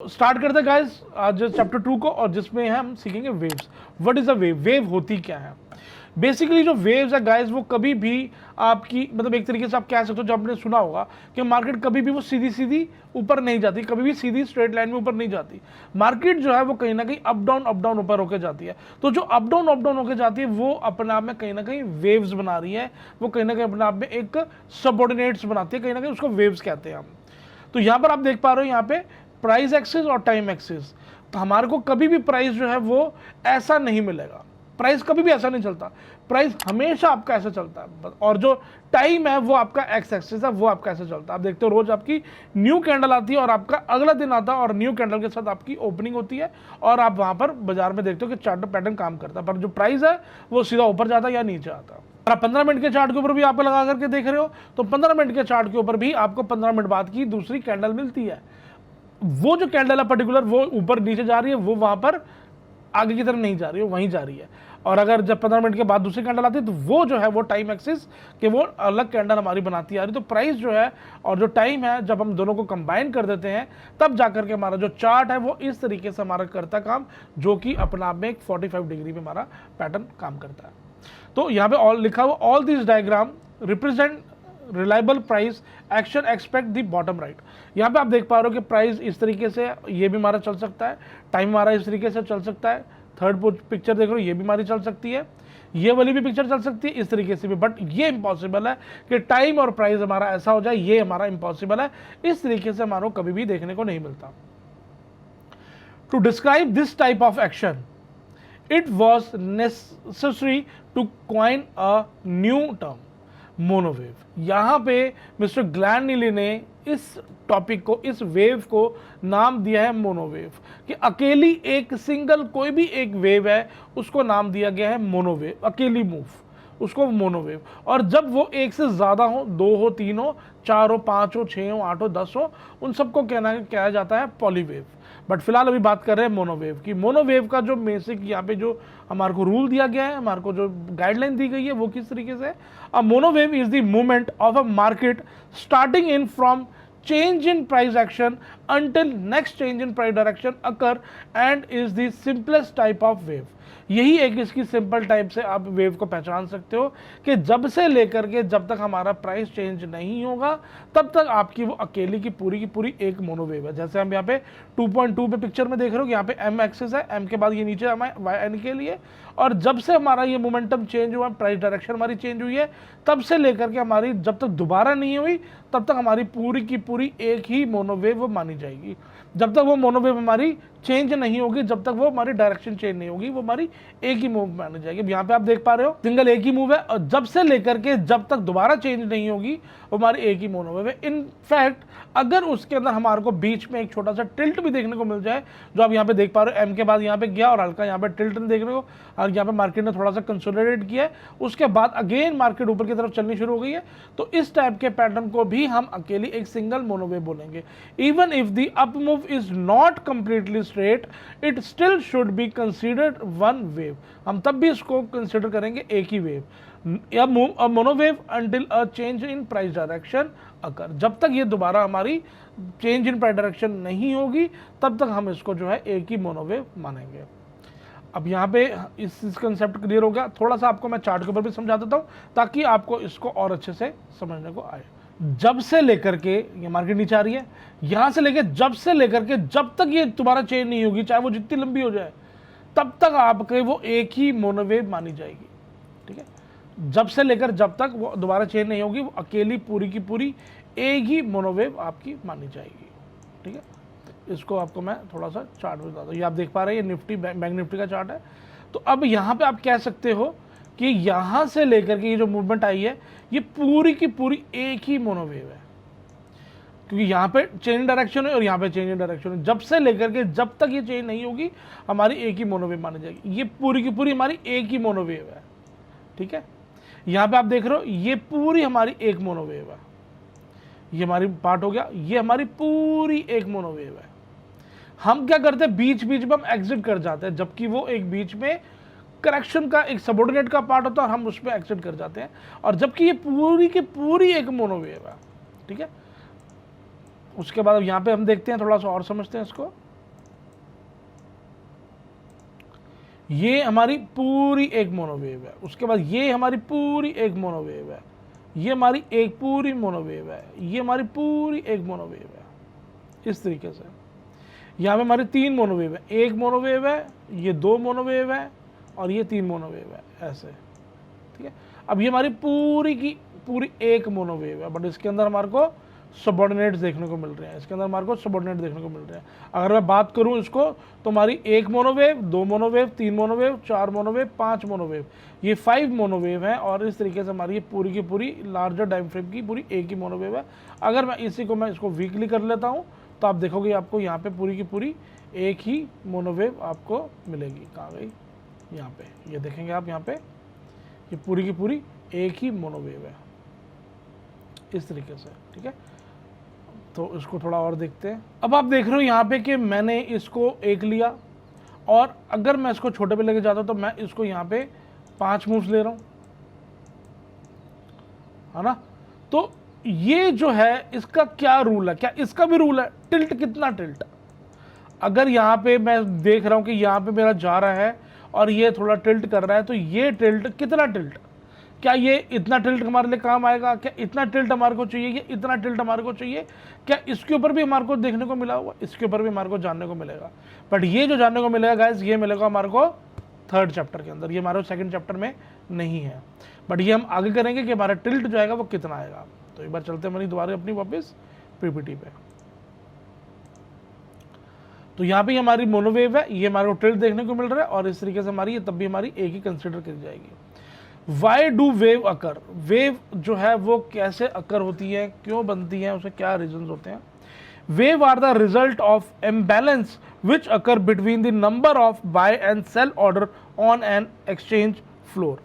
Start करते हैं guys आज चैप्टर 2 को, और जिसमें हम सीखेंगे waves. What is a wave? Wave होती क्या है? बेसिकली जो वेव्स है गाइस, वो कभी भी आपकी मतलब एक तरीके से आप कह सकते हो, जो आपने सुना होगा कि मार्केट कभी भी वो सीधी सीधी ऊपर नहीं जाती, कभी भी सीधी स्ट्रेट लाइन में ऊपर नहीं जाती। मार्केट जो है वो कहीं ना कहीं अप डाउन ऊपर होकर जाती है। तो जो अप डाउन होकर जाती है वो अपने आप में कहीं ना कहीं वेव्स बना रही है, वो कहीं ना कहीं अपने आप में एक सबऑर्डिनेट्स बनाती है, कहीं ना कहीं उसको वेव्स कहते हैं हम। तो यहाँ पर आप देख पा रहे हो यहाँ पे प्राइस एक्सिस और टाइम एक्सिस। तो हमारे को कभी भी प्राइस जो है वो ऐसा नहीं मिलेगा, प्राइस कभी भी ऐसा नहीं चलता, प्राइस हमेशा आपका ऐसा चलता है। और जो टाइम है वो आपका एक्स एक्सिस है, वो आपका ऐसे चलता है। आप देखते हो रोज आपकी न्यू कैंडल आती है और आपका अगला दिन आता है और न्यू कैंडल के साथ आपकी ओपनिंग होती है, और आप वहां पर बाजार में देखते हो कि चार्ट पैटर्न काम करता है, पर जो प्राइस है वो सीधा ऊपर जाता है या नीचे आता है। आप 15 मिनट के चार्ट के ऊपर भी आप लगा करके देख रहे हो, तो 15 मिनट के चार्ट के ऊपर भी आपको 15 मिनट बाद की दूसरी कैंडल मिलती है। वो जो कैंडल है पर्टिकुलर वो ऊपर नीचे जा रही है, वो वहां पर आगे की तरफ नहीं जा रही है, वहीं जा रही है। और अगर जब 15 मिनट के बाद दूसरी कैंडल आती है तो वो जो है वो टाइम एक्सिस के वो अलग कैंडल हमारी बनाती आ रही। तो प्राइस जो है और जो टाइम है, जब हम दोनों को कंबाइन कर देते हैं तब जाकर के हमारा जो चार्ट है वो इस तरीके से हमारा करता काम, जो कि अपने आप में एक 45 डिग्री में हमारा पैटर्न काम करता है। तो यहाँ पे ऑल लिखा हुआ, all this diagram represent reliable price action expect the bottom right. यहाँ पे आप देख पा रहे हो कि प्राइस इस तरीके से ये भी हमारा चल सकता है, टाइम हमारा इस तरीके से चल सकता है, थर्ड पिक्चर देख रहे हो ये भी हमारी चल सकती है, ये वाली भी पिक्चर चल सकती है, इस तरीके से भी। बट ये इम्पॉसिबल है कि टाइम और प्राइस हमारा ऐसा हो जाए, ये हमारा इम्पॉसिबल है, इस तरीके से हमारा कभी भी देखने को नहीं मिलता। To describe this type of action it was necessary to coin a new term, monowave. यहाँ पे मिस्टर ग्लैन नीली ने इस टॉपिक को, इस वेव को नाम दिया है मोनोवेव, कि अकेली एक सिंगल कोई भी एक वेव है उसको नाम दिया गया है मोनोवेव, अकेली मूव उसको मोनोवेव। और जब वो एक से ज़्यादा हो, 2 हो, 3 हो, 4 हो, 5 हो, 6 हो, 8 हो, 10 हो, उन सबको कहा जाता है पॉलीवेव। बट फिलहाल अभी बात कर रहे हैं मोनोवेव की। मोनोवेव का जो बेसिक यहाँ पे जो हमारे को रूल दिया गया है, हमारे को जो गाइडलाइन दी गई है वो किस तरीके से, a monowave is the movement of a market starting in from change in price action until next change in price direction occur and is the simplest type of wave। यही एक इसकी सिंपल टाइप से आप wave को पहचान सकते हो कि जब से लेकर के जब तक हमारा प्राइस चेंज नहीं होगा तब तक आपकी वो अकेली की पूरी एक मोनोवेव है। जैसे हम यहाँ पे 2.2 पे पिक्चर में देख रहे हो कि यहाँ पे एम एक्सिस है, एम के बाद ये नीचे हमारे एन के लिए, और जब से हमारा ये मोमेंटम चेंज हुआ, प्राइस डायरेक्शन हमारी चेंज हुई है, तब से लेकर के हमारी जब तक दोबारा नहीं हुई तब तक हमारी पूरी की पूरी एक ही मोनोवेव मानी जाएगी। जब तक वो मोनोवेव हमारी चेंज नहीं होगी, जब तक वो हमारी डायरेक्शन चेंज नहीं होगी, वो हमारी एक ही मूव मानी जाएगी। यहाँ पे आप देख पा रहे हो सिंगल एक ही मूव है, और जब से लेकर के जब तक दोबारा चेंज नहीं होगी वो हमारी एक ही मोनोवेव है। इनफैक्ट अगर उसके अंदर हमारे को बीच में एक छोटा सा टिल्ट भी देखने को मिल जाए, जो आप यहाँ पे देख पा रहे हो, एम के बाद यहाँ पे गया और हल्का यहाँ पे टिल्ट देख रहे हो, और यहाँ पे मार्केट ने थोड़ा सा कंसोलिडेट किया है, उसके बाद अगेन मार्केट ऊपर की तरफ चलनी शुरू हो गई है, तो इस टाइप के पैटर्न को भी हम अकेली एक सिंगल मोनोवेव बोलेंगे। Even if the up move is not completely straight, it still should be considered one wave. हम तब भी इसको कंसीडर करेंगे एक ही wave. Monowave until a change in price direction occur. जब तक ये दोबारा हमारी चेंज इन प्राइस डायरेक्शन नहीं होगी तब तक हम इसको जो है एक ही मोनोवेव मानेंगे। अब यहाँ पे इस कंसेप्ट क्लियर हो गया। थोड़ा सा आपको मैं चार्ट के ऊपर भी समझा देता हूँ ताकि आपको इसको और अच्छे से समझने को आए। जब से लेकर के ये मार्केट नीचे आ रही है, यहाँ से लेकर जब से लेकर के जब तक ये दोबारा चेंज नहीं होगी, चाहे वो जितनी लंबी हो जाए, तब तक आपके वो एक ही मोनोवेव मानी जाएगी। ठीक है, जब से लेकर जब तक वो दोबारा चेंज नहीं होगी, वो अकेली पूरी की पूरी एक ही मोनोवेव आपकी मानी जाएगी। ठीक है, इसको आपको मैं थोड़ा सा चार्ट में बताता हूँ। ये आप देख पा रहे हैं, ये निफ्टी बैंक निफ्टी का चार्ट है। तो अब यहाँ पे आप कह सकते हो कि यहाँ से लेकर के ये जो मूवमेंट आई है ये पूरी की पूरी एक ही मोनोवेव है, क्योंकि यहाँ पे चेंज डायरेक्शन है और यहाँ पे चेंज डायरेक्शन है। जब से लेकर के जब तक ये चेंज नहीं होगी हमारी एक ही मोनोवेव मानी जाएगी। ये पूरी की पूरी हमारी एक ही मोनोवेव है। ठीक है, यहाँ पे आप देख रहे हो ये पूरी हमारी एक मोनोवेव है, ये हमारी पार्ट हो गया, ये हमारी पूरी एक मोनोवेव है। हम क्या करते हैं, बीच बीच में हम एग्जिट कर जाते हैं, जबकि वो एक बीच में करेक्शन का एक सबऑर्डिनेट का पार्ट होता है और हम उसमें एग्जिट कर जाते हैं, और जबकि ये पूरी की पूरी एक मोनोवेव है। ठीक है, उसके बाद अब यहाँ पे हम देखते हैं, थोड़ा सा और समझते हैं इसको। ये हमारी पूरी एक मोनोवेव है, उसके बाद ये हमारी पूरी एक मोनोवेव है, ये हमारी एक पूरी मोनोवेव है, ये हमारी पूरी एक मोनोवेव है। इस तरीके से यहाँ पे हमारी 3 मोनोवेव है, एक मोनोवेव है, ये 2 मोनोवेव है और ये 3 मोनोवेव है, ऐसे। ठीक है, अब ये हमारी पूरी की पूरी एक मोनोवेव है, बट इसके अंदर हमारे को सबऑर्डिनेट्स देखने को मिल रहे हैं, इसके अंदर हमारे को सबऑर्डिनेट देखने को मिल रहे हैं। अगर मैं बात करूं इसको तो हमारी एक मोनोवेव, 2 मोनोवेव, 3 मोनोवेव, 4 मोनोवेव, 5 मोनोवेव, ये 5 मोनोवेव है। और इस तरीके से हमारी ये पूरी की पूरी लार्जर टाइम फ्रेम की पूरी एक ही मोनोवेव है। अगर मैं इसको वीकली कर लेता हूँ तो आप देखोगे आपको यहाँ पे पूरी की पूरी एक ही मोनोवेव आपको मिलेगी। कहाँ गई? यहाँ पे, ये देखेंगे आप यहाँ पे, ये पूरी की पूरी एक ही मोनोवेव है, इस तरीके से। ठीक है, तो इसको थोड़ा और देखते हैं। अब आप देख रहे हो यहाँ पे कि मैंने इसको एक लिया, और अगर मैं इसको छोटे पे लेके जाता हूँ तो मैं इसको यहाँ पे 5 मूव्स ले रहा हूँ, है ना। तो ये जो है इसका क्या रूल है, क्या इसका भी रूल है? टिल्ट, कितना टिल्ट। अगर यहाँ पे मैं देख रहा हूँ कि यहाँ पे मेरा जा रहा है और ये थोड़ा टिल्ट कर रहा है, तो ये टिल्ट, कितना टिल्ट, क्या ये इतना टिल्ट हमारे लिए काम आएगा? क्या इतना टिल्ट हमारे को चाहिए? ये इतना टिल्ट हमारे को चाहिए? क्या इसके ऊपर भी हमारे को देखने को मिला हुआ? इसके ऊपर भी हमारे को जानने को मिलेगा। बट ये जो जानने को मिलेगा गाइस, ये मिलेगा हमारे को 3rd चैप्टर के अंदर, ये हमारे 2nd चैप्टर में नहीं है। बट ये हम आगे करेंगे कि हमारा टिल्ट जो आएगा वो कितना आएगा। तो एक बार चलते हैं दोबारा अपनी वापस पीपीटी पे। तो यहाँ पे हमारी मोनोवेव है, ये हमारे को टिल्ट देखने को मिल रहा है, और इस तरीके से हमारी ये तब भी हमारी एक ही कंसिडर करी जाएगी। Why do wave occur, wave जो है वो कैसे अकर होती है, क्यों बनती है, उसे क्या रीजन होते हैं? Wave are the result of imbalance which occur between the number of buy and sell order on an exchange floor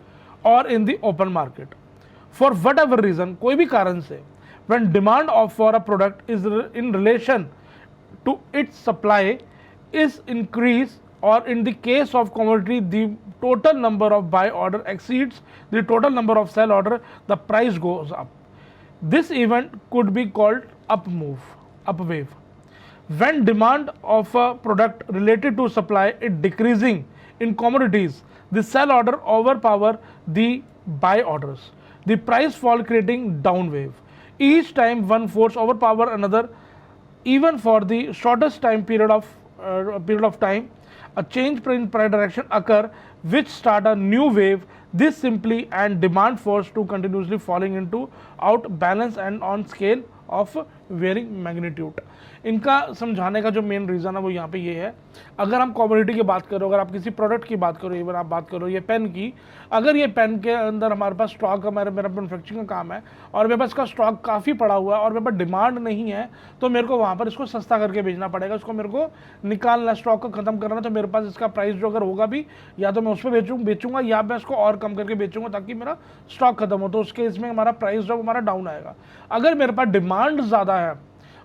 और in the open market for whatever reason, कोई भी कारण से। when demand of for a product is in relation to its supply is increased, or in the case of commodity the total number of buy order exceeds the total number of sell order, the price goes up. This event could be called up wave. When demand of a product related to supply is decreasing in commodities, the sell order overpower the buy orders, the price fall, creating down wave. Each time one force overpower another, even for the shortest time period of time, a change in price direction occur which start a new wave. This simply and demand force to continuously falling into out balance and on scale of varying magnitude. इनका समझाने का जो main reason है वो यहाँ पे ये है, अगर हम कमोडिटी की बात करो, अगर आप किसी प्रोडक्ट की बात करो, इवन आप बात करो ये पेन की, अगर ये पेन के अंदर हमारे पास स्टॉक, मेरा मैन्युफैक्चरिंग का काम है और मेरे पास इसका स्टॉक काफ़ी पड़ा हुआ है और मेरे पास डिमांड नहीं है, तो मेरे को वहाँ पर इसको सस्ता करके बेचना पड़ेगा, उसको मेरे को निकालना, स्टॉक को ख़त्म करना। तो मेरे पास इसका प्राइस जो अगर होगा भी, या तो मैं उस पर बेचूंगा या मैं इसको और कम करके बेचूंगा ताकि मेरा स्टॉक खत्म हो, तो उसके इसमें हमारा प्राइस जो हमारा डाउन आएगा। अगर मेरे पास डिमांड ज़्यादा है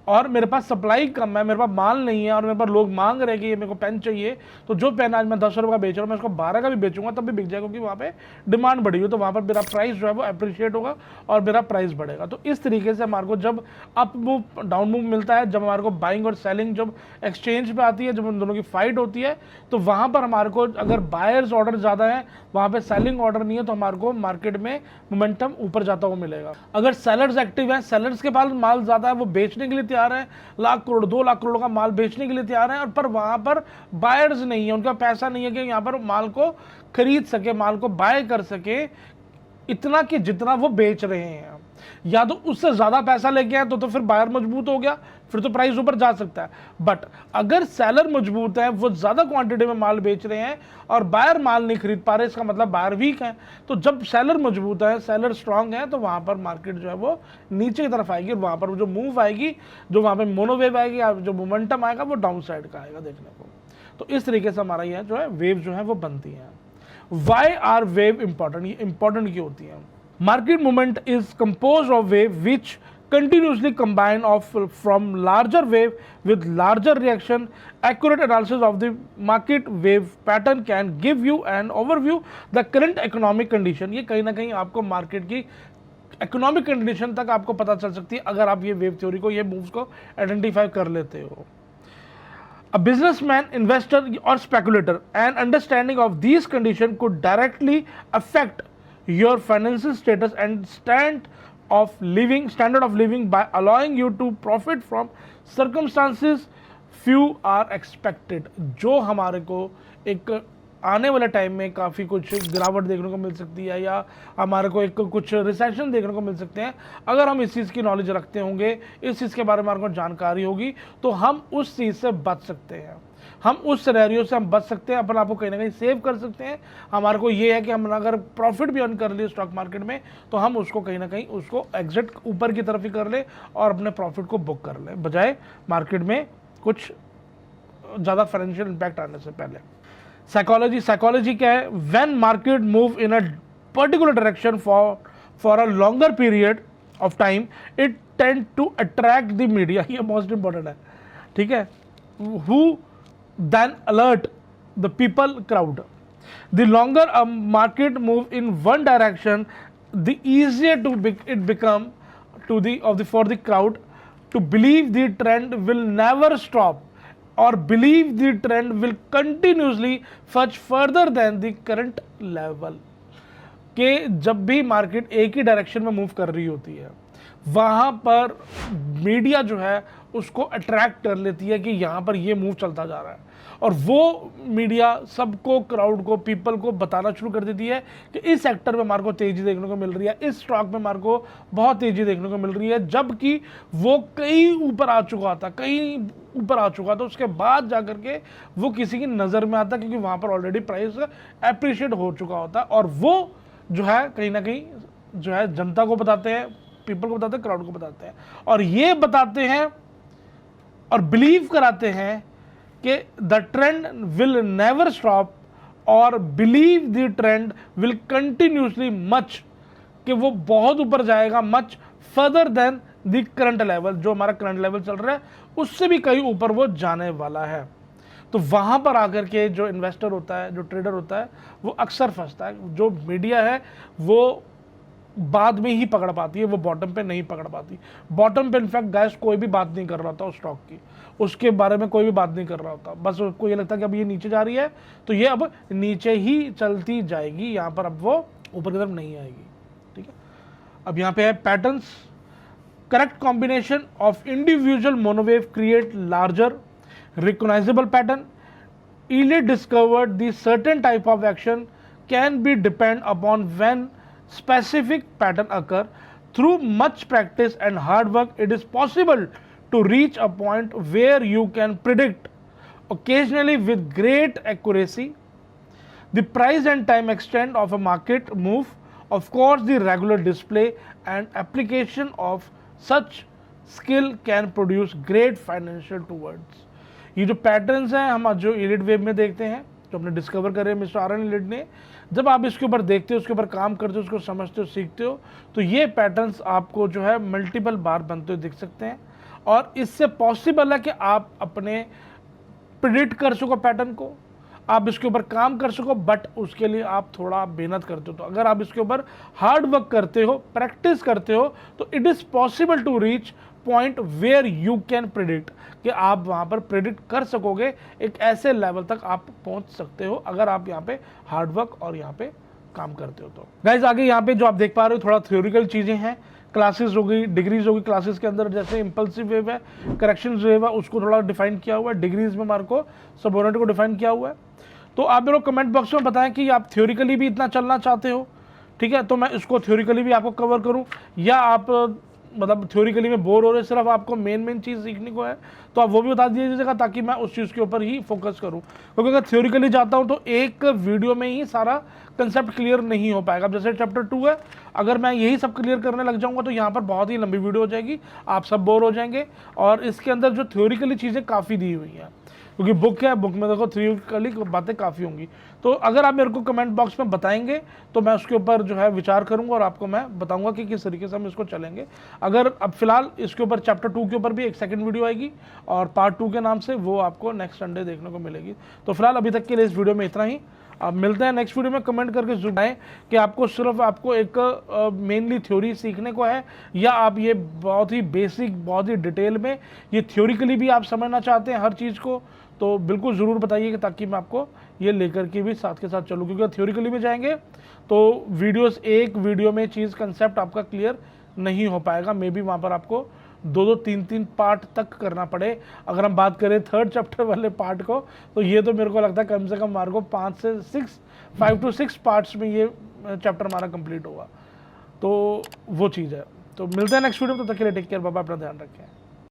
और मेरे पास सप्लाई कम है, मेरे पास माल नहीं है और मेरे पास लोग मांग रहे हैं कि ये मेरे को पेन चाहिए, तो जो पेन आज मैं 10 रुपये का बेच रहा हूँ मैं उसको 12 का भी बेचूंगा तब भी बिक जाएगा, क्योंकि वहाँ पे डिमांड बढ़ी हुई, तो वहाँ पर मेरा प्राइस जो है वो अप्रिशिएट होगा और मेरा प्राइस बढ़ेगा। तो इस तरीके से हमारे को जब अप मूव डाउन मूव मिलता है, जब हमारे को बाइंग और सेलिंग जब एक्सचेंज पे आती है, जब उन दोनों की फाइट होती है, तो वहाँ पर हमारे को अगर बायर्स ऑर्डर ज़्यादा है, वहाँ पर सेलिंग ऑर्डर नहीं है, तो हमारे को मार्केट में मोमेंटम ऊपर जाता हुआ मिलेगा। अगर सेलर्स एक्टिव है, सेलर्स के पास माल ज़्यादा है, वो बेचने के लिए तैयार है, लाख करोड़ 2 लाख करोड़ का माल बेचने के लिए तैयार है, और पर वहां पर बायर्स नहीं है, उनका पैसा नहीं है कि यहां पर माल को खरीद सके, माल को बाय कर सके इतना कि जितना वो बेच रहे हैं, या तो उससे ज्यादा पैसा लेके आए तो फिर बायर मजबूत हो गया, फिर तो प्राइस ऊपर जा सकता है। बट अगर सेलर मजबूत है, वो ज्यादा क्वांटिटी में माल बेच रहे हैं और बायर माल नहीं खरीद पा रहे, इसका मतलब बायर वीक है। तो जब सेलर मजबूत है, सेलर स्ट्रांग है, तो वहां पर मार्केट जो है वो नीचे की तरफ आएगी, और वहां पर जो मूव आएगी, जो वहां पर मोनोवेव आएगी, जो मोमेंटम आएगा वो डाउन साइड का आएगा देखने को। तो इस तरीके से हमारा यह जो है वेव जो है वो बनती है। वाई आर वेव इंपॉर्टेंट, ये इंपॉर्टेंट क्यों होती है? Market movement is composed of wave which continuously combine from larger wave with larger reaction. Accurate analysis of the market wave pattern can give you an overview the current economic condition. ये कहीं ना कहीं आपको market की economic condition तक आपको पता चल सकती है अगर आप ये वेव थ्योरी को, ये मूव्स को आइडेंटिफाई कर लेते हो। A businessman, investor, or speculator, an understanding of these conditions could directly affect your financial status and standard of living by allowing you to profit from circumstances few are expected. जो हमारे को एक आने वाले time में काफ़ी कुछ गिरावट देखने को मिल सकती है, या हमारे को एक कुछ रिसेशन देखने को मिल सकते हैं, अगर हम इस चीज़ की नॉलेज रखते होंगे, इस चीज़ के बारे में हमारे को जानकारी होगी, तो हम उस चीज़ से बच सकते हैं, हम उस सिनेरियो से हम बच सकते हैं, अपने आप को कहीं ना कहीं सेव कर सकते हैं। हमारे को ये है कि हम अगर प्रॉफिट भी अर्न कर लिए स्टॉक मार्केट में, तो हम उसको कहीं ना कहीं उसको एग्जिट ऊपर की तरफ ही कर ले और अपने प्रॉफिट को बुक कर ले, बजाय मार्केट में कुछ ज़्यादा फाइनेंशियल इम्पैक्ट आने से पहले। साइकोलॉजी क्या है? When market move in a particular direction for a longer period of time, it tend to attract the media. ये मोस्ट इंपॉर्टेंट है, ठीक है। Who then alert the people crowd. The longer a market move in one direction, the easier to it become for the crowd to believe the trend will never stop or believe the trend will continuously much further than the current level। कि जब भी market एक ही direction में move कर रही होती है, वहाँ पर मीडिया जो है उसको अट्रैक्ट कर लेती है कि यहाँ पर ये मूव चलता जा रहा है, और वो मीडिया सबको, क्राउड को, पीपल को बताना शुरू कर देती है कि इस सेक्टर में हमारे को तेज़ी देखने को मिल रही है, इस स्टॉक में हमारे को बहुत तेज़ी देखने को मिल रही है, जबकि वो कहीं ऊपर आ चुका था, उसके बाद जा करके वो किसी की नज़र में आता, क्योंकि वहाँ पर ऑलरेडी प्राइस एप्रिशिएट हो चुका होता है, और वो जो है कहीं ना कहीं जो है जनता को बताते हैं, पीपल को बताते हैं, क्राउड को बताते हैं, और ये बताते हैं और बिलीव कराते हैं कि the trend will never stop और believe the trend will continuously much, कि वो बहुत ऊपर जाएगा, much further than the current level, जो हमारा करंट लेवल चल रहा है उससे भी कहीं ऊपर वो जाने वाला है। तो वहाँ पर आकर के जो इन्वेस्टर होता है, जो ट्रेडर होता है, वो अक्सर फंसता है। जो मीडिया है वो बाद में ही पकड़ पाती है, वो बॉटम पे नहीं पकड़ पाती। बॉटम पे इनफैक्ट गाइस कोई भी बात नहीं कर रहा होता उस स्टॉक की, उसके बारे में कोई भी बात नहीं कर रहा होता, बस उसको ये लगता है कि अब ये नीचे जा रही है तो ये अब नीचे ही चलती जाएगी, यहाँ पर अब वो ऊपर की तरफ नहीं आएगी, ठीक है। अब यहाँ पे है patterns. Correct combination of individual monowave create larger recognizable pattern. Early discovered the certain type of action can be depend upon when specific pattern occur. Through much practice and hard work, it is possible to reach a point where you can predict, occasionally with great accuracy, the price and time extent of a market move. Of course, the regular display and application of such skill can produce great financial rewards. ये जो patterns हैं हम जो इलिड wave में देखते हैं, जो हमने डिस्कवर करे मिस्टर आरन इलिड ने, जब आप इसके ऊपर देखते हो, उसके ऊपर काम करते हो, उसको समझते हो, सीखते हो, तो ये पैटर्न्स आपको जो है मल्टीपल बार बनते हुए दिख सकते हैं, और इससे पॉसिबल है कि आप अपने प्रिडिक्ट कर सको पैटर्न को, आप इसके ऊपर काम कर सको, बट उसके लिए आप थोड़ा मेहनत करते हो। तो अगर आप इसके ऊपर हार्ड वर्क करते हो, प्रैक्टिस करते हो, तो it is possible to reach point where you can predict, कि आप वहाँ पर प्रिडिक्ट कर सकोगे, एक ऐसे लेवल तक आप पहुँच सकते हो अगर आप यहाँ पे हार्ड वर्क और यहाँ पे काम करते हो। तो गाइज आगे यहाँ पे जो आप देख पा रहे हो थोड़ा थ्योरिकल चीज़ें हैं, क्लासेस हो गई, डिग्रीज होगी। क्लासेस के अंदर जैसे इंपल्सिव वेव है, करेक्शन वेव है, उसको थोड़ा डिफाइन किया हुआ है। डिग्रीज में मार्क को सबऑर्डिनेट को डिफाइन किया हुआ है। तो आप मेरे को कमेंट बॉक्स में बताएं कि आप थ्योरिकली भी इतना चलना चाहते हो, ठीक है, तो मैं इसको थ्योरिकली भी आपको कवर करूं, या आप मतलब थ्योरिकली में बोर हो रहे, सिर्फ आपको मेन चीज़ सीखने को है, तो आप वो भी बता दीजिएगा ताकि मैं उस चीज़ के ऊपर ही फोकस करूं। क्योंकि अगर थ्योरिकली जाता हूं तो एक वीडियो में ही सारा कंसेप्ट क्लियर नहीं हो पाएगा। अब जैसे चैप्टर 2 है, अगर मैं यही सब क्लियर करने लग जाऊंगा तो यहाँ पर बहुत ही लंबी वीडियो हो जाएगी, आप सब बोर हो जाएंगे। और इसके अंदर जो थ्योरिकली चीज़ें काफ़ी दी हुई हैं, क्योंकि बुक है, बुक में देखो थ्योरिकली बातें काफ़ी होंगी। तो अगर आप मेरे को कमेंट बॉक्स में बताएंगे तो मैं उसके ऊपर जो है विचार करूंगा और आपको मैं बताऊंगा कि किस तरीके से हम इसको चलेंगे। अगर अब फिलहाल इसके ऊपर चैप्टर 2 के ऊपर भी एक सेकंड वीडियो आएगी और पार्ट 2 के नाम से, वो आपको नेक्स्ट संडे देखने को मिलेगी। तो फिलहाल अभी तक के लिए इस वीडियो में इतना ही। अब मिलते हैं नेक्स्ट वीडियो में। कमेंट करके जरूर बताएं कि आपको सिर्फ आपको एक मेनली थ्योरी सीखने को है, या आप ये बहुत ही बेसिक, बहुत ही डिटेल में ये थ्योरिकली भी आप समझना चाहते हैं हर चीज़ को, तो बिल्कुल ज़रूर बताइए ताकि मैं आपको ये लेकर के भी साथ के साथ चलूँ, क्योंकि थ्योरिकली में जाएंगे तो वीडियोस एक वीडियो में चीज़ कंसेप्ट आपका क्लियर नहीं हो पाएगा। मे बी वहाँ पर आपको 2-2 3-3 पार्ट तक करना पड़े। अगर हम बात करें थर्ड चैप्टर वाले पार्ट को, तो ये तो मेरे को लगता है कम से कम मार्को 5 to 6 पार्ट्स में ये चैप्टर हमारा कंप्लीट होगा। तो वो चीज़ है। तो मिलते हैं नेक्स्ट वीडियो में, तब तक के लिए टेक केयर, बाबा, अपना ध्यान रखें।